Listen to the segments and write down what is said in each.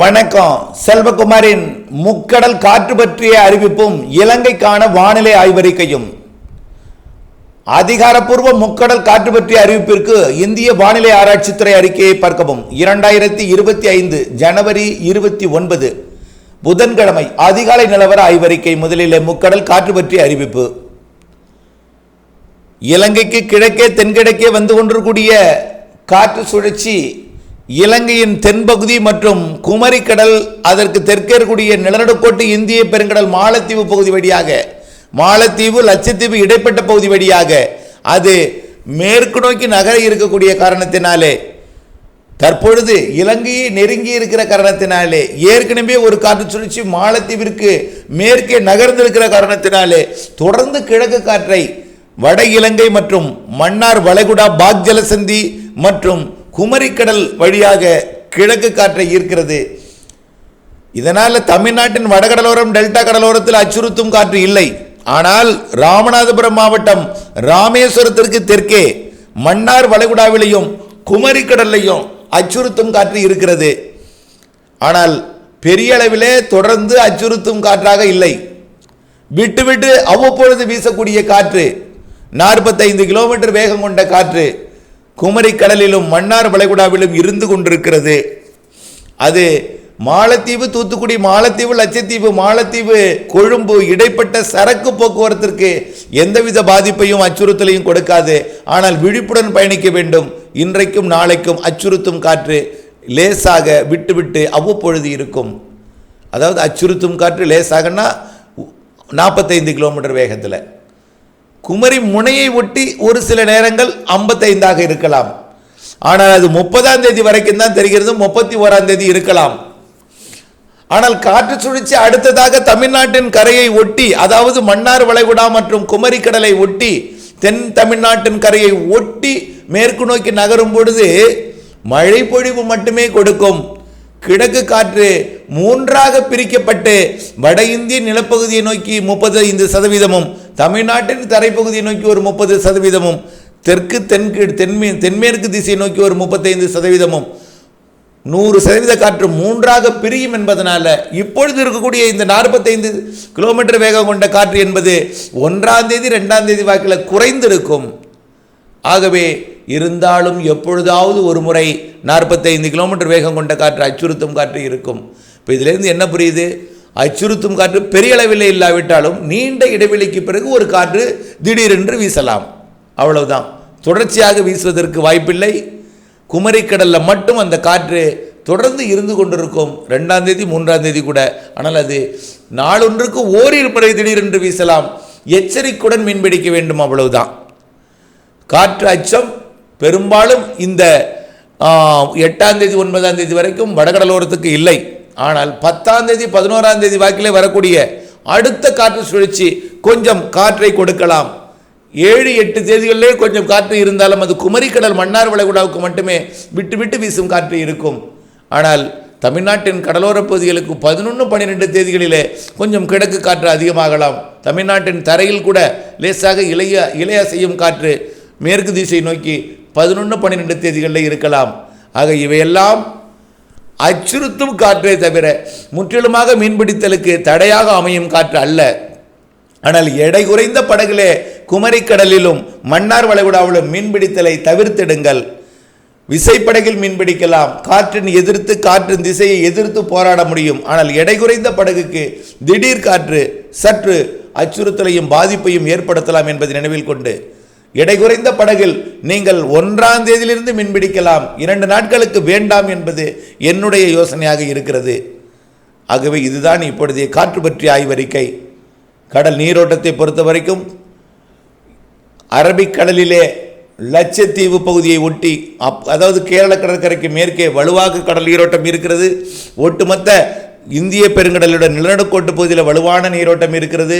வணக்கம். செல்வகுமாரின் முக்கடல் காற்று பற்றிய அறிவிப்பும் இலங்கைக்கான வானிலை ஆய்வறிக்கையும். அதிகாரப்பூர்வ முக்கடல் காற்று பற்றிய அறிவிப்பிற்கு இந்திய வானிலை ஆராய்ச்சித்துறை அறிக்கையை பார்க்கவும். 2025 ஜனவரி 29 புதன்கிழமை அதிகாலை நிலவர ஆய்வறிக்கை. முதலில் முக்கடல் காற்று பற்றிய அறிவிப்பு. இலங்கைக்கு கிழக்கே தென்கிழக்கே வந்து கொண்டிருக்கூடிய காற்று சுழற்சி இலங்கையின் தென்பகுதி மற்றும் குமரிக்கடல், அதற்கு தெற்கே இருக்கக்கூடிய நிலநடுக்கோட்டு இந்திய பெருங்கடல் மாலத்தீவு பகுதி வழியாக, மாலத்தீவு லட்சத்தீவு இடைப்பட்ட பகுதி வழியாக அது மேற்கு நோக்கி நகர இருக்கக்கூடிய காரணத்தினாலே, தற்பொழுது இலங்கையை நெருங்கி இருக்கிற காரணத்தினாலே, ஏற்கனவே ஒரு காற்று சுழற்சி மாலத்தீவிற்கு மேற்கே நகர்ந்திருக்கிற காரணத்தினாலே தொடர்ந்து கிழக்கு காற்றை வட இலங்கை மற்றும் மன்னார் வளைகுடா பாக் ஜலசந்தி மற்றும் குமரிக்கடல் வழியாக கிழக்கு காற்றை ஈர்க்கிறது. இதனால் தமிழ்நாட்டின் வடகடலோரம் டெல்டா கடலோரத்தில் அச்சுறுத்தும் காற்று இல்லை. ஆனால் ராமநாதபுரம் மாவட்டம் ராமேஸ்வரத்திற்கு தெற்கே மன்னார் வளைகுடாவிலையும் குமரிக்கடல்லையும் அச்சுறுத்தும் காற்று இருக்கிறது. ஆனால் பெரிய அளவிலே தொடர்ந்து அச்சுறுத்தும் காற்றாக இல்லை. விட்டு விட்டு அவ்வப்பொழுது வீசக்கூடிய காற்று 45 கிலோமீட்டர் வேகம் கொண்ட காற்று குமரிக்கடலிலும் மன்னார் வளைகுடாவிலும் இருந்து கொண்டிருக்கிறது. அது மாலத்தீவு தூத்துக்குடி, மாலத்தீவு லட்சத்தீவு, மாலத்தீவு கொழும்பு இடைப்பட்ட சரக்கு போக்குவரத்திற்கு எந்தவித பாதிப்பையும் அச்சுறுத்தலையும் கொடுக்காது. ஆனால் விழிப்புடன் பயணிக்க வேண்டும். இன்றைக்கும் நாளைக்கும் அச்சுறுத்தும் காற்று லேசாக விட்டு விட்டு அவ்வப்பொழுது இருக்கும். அதாவது அச்சுறுத்தும் காற்று லேசாகனா 45 கிலோமீட்டர் வேகத்தில், குமரி முனையை ஒட்டி ஒரு சில நேரங்கள் 55ஆக இருக்கலாம். ஆனால் அது 30ஆம் தேதி வரைக்கும் தான் தெரிகிறது. 31ஆம் தேதி இருக்கலாம். ஆனால் காற்று சுழற்சி அடுத்ததாக தமிழ்நாட்டின் கரையை ஒட்டி, அதாவது மன்னார் வளைகுடா மற்றும் குமரிக்கடலை ஒட்டி தென் தமிழ்நாட்டின் கரையை ஒட்டி மேற்கு நோக்கி நகரும் பொழுது மழை பொழிவு மட்டுமே கொடுக்கும். கிழக்கு காற்று மூன்றாக பிரிக்கப்பட்டு வட இந்திய நிலப்பகுதியை நோக்கி 35%, தமிழ்நாட்டின் தரைப்பகுதியை நோக்கி ஒரு 30%, தெற்கு தென்மேற்கு திசையை நோக்கி ஒரு 35%, 100% காற்று மூன்றாக பிரியும் என்பதனால இப்பொழுது இருக்கக்கூடிய இந்த 45 கிலோமீட்டர் வேகம் கொண்ட காற்று என்பது 1ஆம் தேதி 2ஆம் தேதி வாக்கில் குறைந்திருக்கும். ஆகவே இருந்தாலும் எப்பொழுதாவது ஒரு முறை 45 கிலோமீட்டர் வேகம் கொண்ட காற்று அச்சுறுத்தும் காற்று இருக்கும். இப்போ இதிலிருந்து என்ன புரியுது? அச்சுறுத்தும் காற்று பெரிய அளவில் இல்லாவிட்டாலும் நீண்ட இடைவெளிக்கு பிறகு ஒரு காற்று திடீரென்று வீசலாம். அவ்வளவுதான். தொடர்ச்சியாக வீசுவதற்கு வாய்ப்பில்லை. குமரிக்கடலில் மட்டும் அந்த காற்று தொடர்ந்து இருந்து கொண்டிருக்கும். 2ஆம் தேதி 3ஆம் தேதி கூட. ஆனால் அது நாளொன்றுக்கு ஓரிரு முறை திடீரென்று வீசலாம். எச்சரிக்கையுடன் மீன்பிடிக்க வேண்டும். அவ்வளவுதான். காற்று அச்சம் பெரும்பாலும் இந்த 8ஆம் தேதி 9ஆம் தேதி வரைக்கும் வடகடலோரத்துக்கு இல்லை. ஆனால் 10ஆம் தேதி 11ஆம் தேதி வாக்கிலே வரக்கூடிய அடுத்த காற்று சுழற்சி கொஞ்சம் காற்றை கொடுக்கலாம். 7-8 தேதிகளிலே கொஞ்சம் காற்று இருந்தாலும் அது குமரிக்கடல் மன்னார் வளைகுடாவுக்கு மட்டுமே விட்டு விட்டு வீசும் காற்று இருக்கும். ஆனால் தமிழ்நாட்டின் கடலோர பகுதிகளுக்கு 11-12 தேதிகளிலே கொஞ்சம் கிழக்கு காற்று அதிகமாகலாம். தமிழ்நாட்டின் தரையில் கூட லேசாக இளைய செய்யும் காற்று மேற்கு திசை நோக்கி 11-12 தேதிகளில் இருக்கலாம். ஆக இவையெல்லாம் அச்சுறுத்தும் காற்றே தவிர முற்றிலுமாக மீன்பிடித்தலுக்கு தடையாக அமையும் காற்று அல்ல. ஆனால் எடை குறைந்த படகுலே குமரிக்கடலிலும் மன்னார் வளைகுடாவிலும் மீன்பிடித்தலை தவிர்த்திடுங்கள். விசைப்படகில் மீன்பிடிக்கலாம். காற்றின் திசையை எதிர்த்து போராட முடியும். ஆனால் எடை குறைந்த படகுக்கு திடீர் காற்று சற்று அச்சுறுத்தலையும் பாதிப்பையும் ஏற்படுத்தலாம் என்பதை நினைவில் கொண்டு, எடை குறைந்த படகில் நீங்கள் 1ஆம் தேதியிலிருந்து மீன்பிடிக்கலாம். 2 நாட்களுக்கு வேண்டாம் என்பது என்னுடைய யோசனையாக இருக்கிறது. ஆகவே இதுதான் இப்பொழுதைய காற்று பற்றிய ஆய்வறிக்கை. கடல் நீரோட்டத்தை பொறுத்த வரைக்கும் அரபிக்கடலிலே லட்சத்தீவு பகுதியை ஒட்டி, அதாவது கேரள கடற்கரைக்கு மேற்கே வலுவாக கடல் நீரோட்டம் இருக்கிறது. ஒட்டுமொத்த இந்திய பெருங்கடலுடன் நிலநடுக்கோட்டு பகுதியில் வலுவான நீரோட்டம் இருக்கிறது.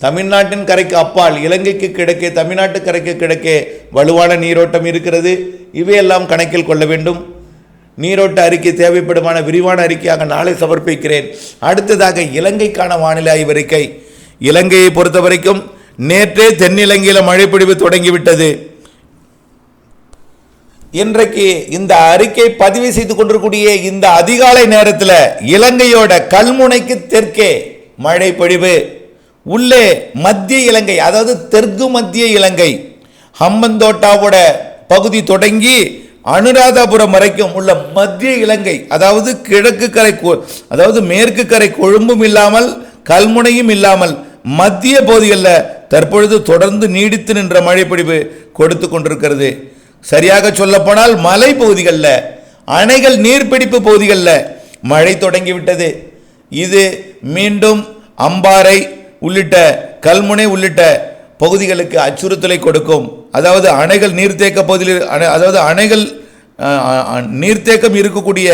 தமிழ்நாட்டின் கரைக்கு அப்பால் இலங்கைக்கு கிழக்கே, தமிழ்நாட்டு கரைக்கு கிழக்கே வலுவான நீரோட்டம் இருக்கிறது. இவையெல்லாம் கணக்கில் கொள்ள வேண்டும். நீரோட்ட அறிக்கை தேவைப்படுமான விரிவான அறிக்கையாக நாளை சமர்ப்பிக்கிறேன். அடுத்ததாக இலங்கைக்கான வானிலை ஆய்வறிக்கை. இலங்கையை பொறுத்த வரைக்கும் நேற்றே தென்னிலங்கையில் மழைப்பொழிவு தொடங்கிவிட்டது. இன்றைக்கு இந்த அறிக்கை பதிவு செய்து கொண்டிருக்கூடிய இந்த அதிகாலை நேரத்தில் இலங்கையோட கல்முனைக்கு தெற்கே மழை பொழிவு. உள்ளே மத்திய இலங்கை, அதாவது தெற்கு மத்திய இலங்கை ஹம்பந்தோட்டாவோட பகுதி தொடங்கி அனுராதபுரம் வரைக்கும் உள்ள மத்திய இலங்கை, அதாவது கிழக்கு கரை, அதாவது மேற்கு கரை கொழும்பும் இல்லாமல் கல்முனையும் இல்லாமல் மத்திய பகுதிகளில் தற்பொழுது தொடர்ந்து நீடித்து நின்ற மழை பொழிவு கொடுத்து கொண்டிருக்கிறது. சரியாக சொல்லப்போனால் மலை பகுதிகளில், அணைகள் நீர்பிடிப்பு பகுதிகளில் மழை தொடங்கிவிட்டது. இது மீண்டும் அம்பாறை உள்ளிட்ட கல்முனை உள்ளிட்ட பகுதிகளுக்கு அச்சுறுத்தலை கொடுக்கும். அதாவது அணைகள் நீர்த்தேக்க பகுதியில், அதாவது அணைகள் நீர்த்தேக்கம் இருக்கக்கூடிய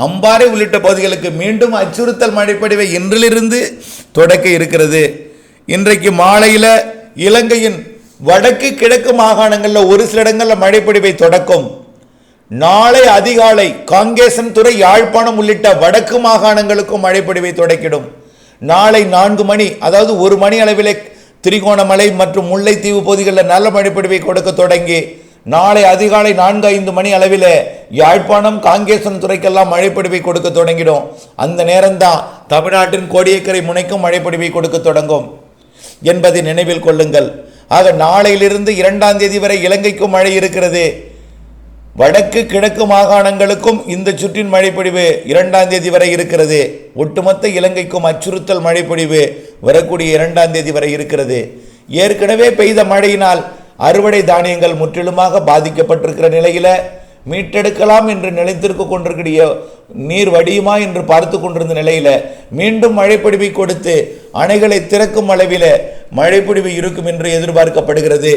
அம்பாறை உள்ளிட்ட பகுதிகளுக்கு மீண்டும் அச்சுறுத்தல் மழைப்பொழிவை இன்றிலிருந்து தொடக்க இருக்கிறது. இன்றைக்கு மாலையில் இலங்கையின் வடக்கு கிழக்கு மாகாணங்களில் ஒரு சில இடங்களில் மழைப்பொழிவை தொடக்கும். நாளை அதிகாலை காங்கேசன்துறை, யாழ்ப்பாணம் உள்ளிட்ட வடக்கு மாகாணங்களுக்கும் மழைப்பொழிவை தொடக்கிடும். நாளை 4 மணி, அதாவது 1 மணி அளவிலே திரிகோணமலை மற்றும் முல்லைத்தீவு பகுதிகளில் நல்ல மழைப்பொழிவை கொடுக்க தொடங்கி நாளை அதிகாலை 4-5 மணி அளவில் யாழ்ப்பாணம் காங்கேசன் துறைக்கெல்லாம் மழைப்பொழிவை கொடுக்க தொடங்கிடும். அந்த நேரம்தான் தமிழ்நாட்டின் கோடியக்கரை முனைக்கும் மழைப்பொழிவை கொடுக்க தொடங்கும் என்பதை நினைவில் கொள்ளுங்கள். ஆக நாளையிலிருந்து 2ஆம் தேதி வரை இலங்கைக்கும் மழை இருக்கிறது. வடக்கு கிழக்கு மாகாணங்களுக்கும் இந்த சுற்றின் மழைப்பொழிவு 2ஆம் தேதி வரை இருக்கிறது. ஒட்டுமொத்த இலங்கைக்கும் அச்சுறுத்தல் மழைப்பொழிவு வரக்கூடிய 2ஆம் தேதி வரை இருக்கிறது. ஏற்கனவே பெய்த மழையினால் அறுவடை தானியங்கள் முற்றிலுமாக பாதிக்கப்பட்டிருக்கிற நிலையில் மீட்டெடுக்கலாம் என்று நிலைத்திருக்க கொண்டிருக்கிற நீர் வடியுமா என்று பார்த்து கொண்டிருந்த நிலையில் மீண்டும் மழைப்பொழிவை கொடுத்து அணைகளை திறக்கும் அளவில் மழைப்பொழிவு இருக்கும் என்று எதிர்பார்க்கப்படுகிறது.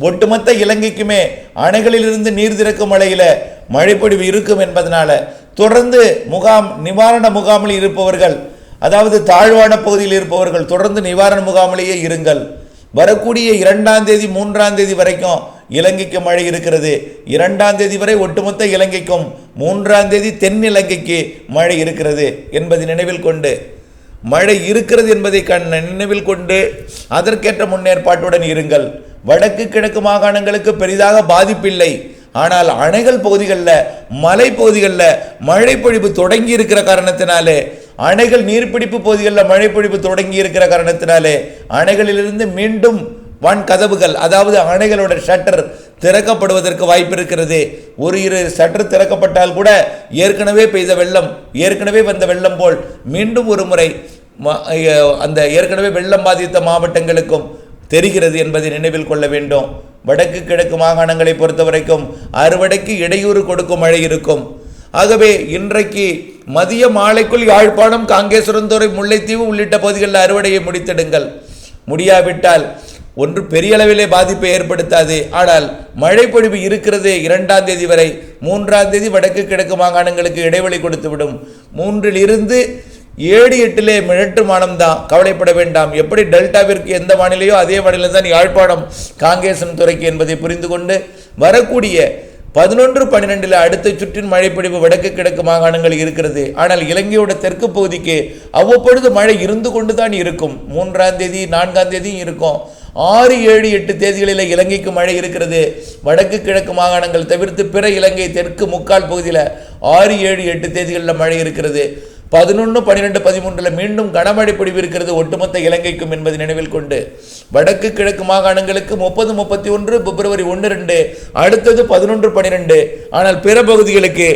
ஒட்டுமொத்த இலங்கைக்குமே அணைகளிலிருந்து நீர் திறக்கும் மழையில் மழைப்பொழிவு இருக்கும் என்பதனால தொடர்ந்து நிவாரண முகாமில் இருப்பவர்கள், அதாவது தாழ்வான பகுதியில் இருப்பவர்கள் தொடர்ந்து நிவாரண முகாமிலேயே இருங்கள். வரக்கூடிய 2ஆம் தேதி 3ஆம் தேதி வரைக்கும் இலங்கைக்கு மழை இருக்கிறது. 2ஆம் தேதி வரை ஒட்டுமொத்த இலங்கைக்கும், 3ஆம் தேதி தென் இலங்கைக்கு மழை இருக்கிறது என்பதை நினைவில் கொண்டு, மழை இருக்கிறது என்பதை நினைவில் கொண்டு அதற்கேற்ற முன்னேற்பாட்டுடன் இருங்கள். வடக்கு கிழக்கு மாகாணங்களுக்கு பெரிதாக பாதிப்பில்லை. ஆனால் அணைகள் பகுதிகளில், மலை பகுதிகளில் மழைப்பொழிவு தொடங்கி இருக்கிற காரணத்தினாலே, அணைகள் நீர்பிடிப்பு பகுதிகளில் மழைப்பொழிவு தொடங்கி இருக்கிற காரணத்தினாலே அணைகளிலிருந்து மீண்டும் கதவுகள், அதாவது அணைகளோட ஷட்டர் திறக்கப்படுவதற்கு வாய்ப்பு இருக்கிறது. ஒரு 2 ஷட்டர் திறக்கப்பட்டால் கூட ஏற்கனவே பெய்த வெள்ளம், ஏற்கனவே வந்த வெள்ளம் போல் மீண்டும் ஒரு முறை அந்த ஏற்கனவே வெள்ளம் பாதித்த மாவட்டங்களுக்கும் தெரிகிறது என்பதை நினைவில் கொள்ள வேண்டும். வடக்கு கிழக்கு மாகாணங்களை பொறுத்த வரைக்கும் அறுவடைக்கு இடையூறு கொடுக்கும் மழை இருக்கும். ஆகவே இன்றைக்கு மதிய மாலைக்குள் யாழ்ப்பாணம், காங்கேசன்துறை, முல்லைத்தீவு உள்ளிட்ட பகுதிகளில் அறுவடையை முடித்திடுங்கள். முடியாவிட்டால் ஒன்று பெரிய அளவிலே பாதிப்பை ஏற்படுத்தாது. ஆனால் மழைப்பொழிவு இருக்கிறது 2ஆம் தேதி வரை. 3ஆம் தேதி வடக்கு கிழக்கு மாகாணங்களுக்கு இடைவெளி கொடுத்துவிடும். 3லிருந்து 7-8 மிழட்டு மானம்தான், கவலைப்பட வேண்டாம். எப்படி டெல்டாவிற்கு எந்த வானிலையோ அதே வானிலை தான் யாழ்ப்பாணம் காங்கேசன் துறைக்கு என்பதை புரிந்து கொண்டு வரக்கூடிய 11-12 அடுத்த சுற்றின் மழைப்பொழிவு வடக்கு கிழக்கு மாகாணங்கள் இருக்கிறது. ஆனால் இலங்கையோட தெற்கு பகுதிக்கு அவ்வப்பொழுது மழை இருந்து கொண்டு தான் இருக்கும். 3ஆம் தேதி 4ஆம் தேதியும் இருக்கும். 6, 7, 8 தேதிகளில் இலங்கைக்கு மழை இருக்கிறது. வடக்கு கிழக்கு மாகாணங்கள் தவிர்த்து பிற இலங்கை தெற்கு முக்கால் பகுதியில் 6, 7, 8 தேதிகளில் மழை இருக்கிறது. 11, 12, 13 மீண்டும் கனமழை பொழிவு இருக்கிறது ஒட்டுமொத்த இலங்கைக்கும் என்பதை நினைவில் கொண்டு வடக்கு கிழக்கு மாகாணங்களுக்கு 30, 31 பிப்ரவரி 1, 2 அடுத்தது 11, 12. ஆனால் பிற பகுதிகளுக்கு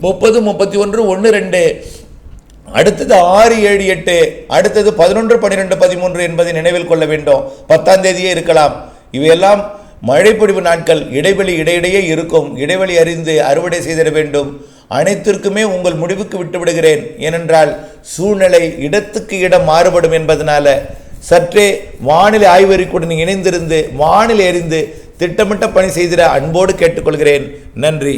30, 31, 1, 2 அடுத்தது 6, 7, 8 அடுத்தது 11, 12, 13 என்பதை நினைவில் கொள்ள வேண்டும். 10ஆம் தேதியே இருக்கலாம். இவையெல்லாம் மழைப்பொழிவு நாட்கள். இடைவெளி இடையிடையே இருக்கும். இடைவெளி அறிந்து அறுவடை செய்திட வேண்டும். அனைத்திற்குமே உங்கள் முடிவுக்கு விட்டுவிடுகிறேன். ஏனென்றால் சூழ்நிலை இடத்துக்கு இடம் மாறுபடும் என்பதனால சற்றே வானிலை ஆய்வறிக்கையுடன் இணைந்திருந்து வானிலை அறிந்து திட்டமிட்ட பணி செய்திட அன்போடு கேட்டுக்கொள்கிறேன். நன்றி.